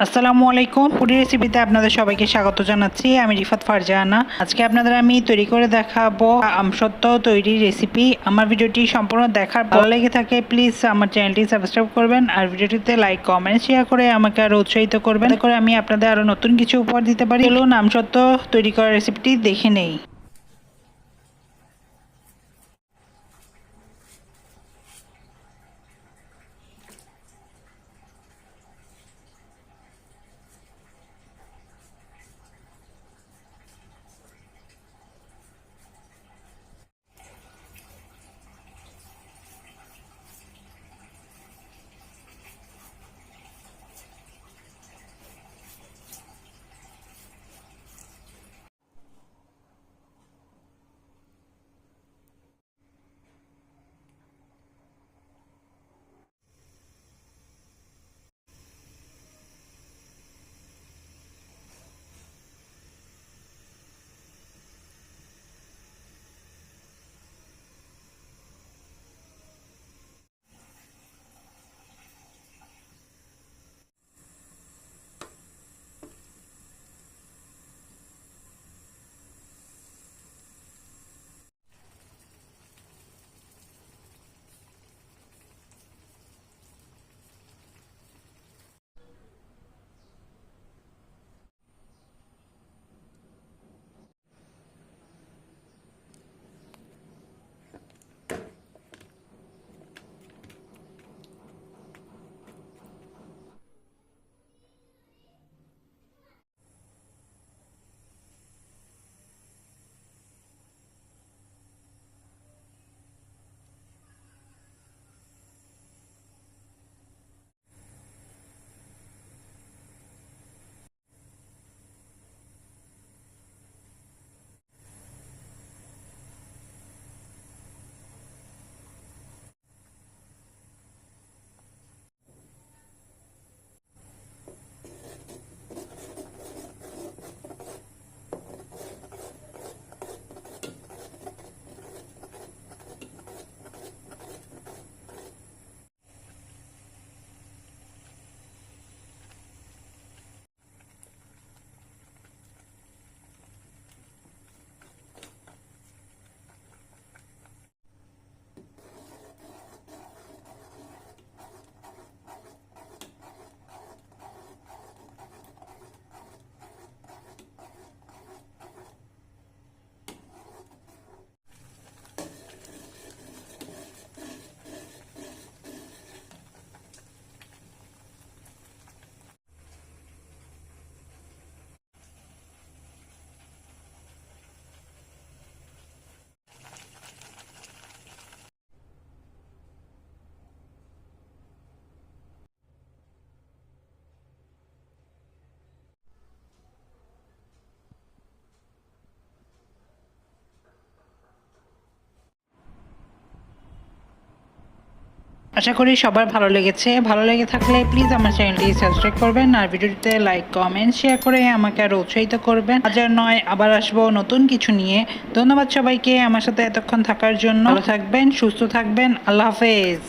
আসসালামু আলাইকুম। ফুডি রেসিপিতে আপনাদের সবাইকে স্বাগত জানাচ্ছি। আমি রিফাত ফারজানা। আজকে আপনাদের আমি তৈরি করে দেখাবো আমসত্ত্ব তৈরি রেসিপি। আমার ভিডিওটি সম্পূর্ণ দেখার ভালো লেগে থাকে প্লিজ আমার চ্যানেলটি সাবস্ক্রাইব করবেন আর ভিডিওটিতে লাইক কমেন্ট শেয়ার করে আমাকে আরও উৎসাহিত করবেন, যাতে করে আমি আপনাদের আরও নতুন কিছু উপহার দিতে পারি। চলুন আমসত্ত্ব তৈরি করার রেসিপিটি দেখে নেই। আশা করি সবার ভালো লেগেছে। ভালো লেগে থাকলে প্লিজ আমার চ্যানেলটি সাবস্ক্রাইব করবেন আর ভিডিওটিতে লাইক কমেন্ট শেয়ার করে আমাকে আরও উৎসাহিত করবেন। হাজার নয় আবার আসবো নতুন কিছু নিয়ে। ধন্যবাদ সবাইকে আমার সাথে এতক্ষণ থাকার জন্য। ভালো থাকবেন, সুস্থ থাকবেন। আল্লাহ হাফেজ।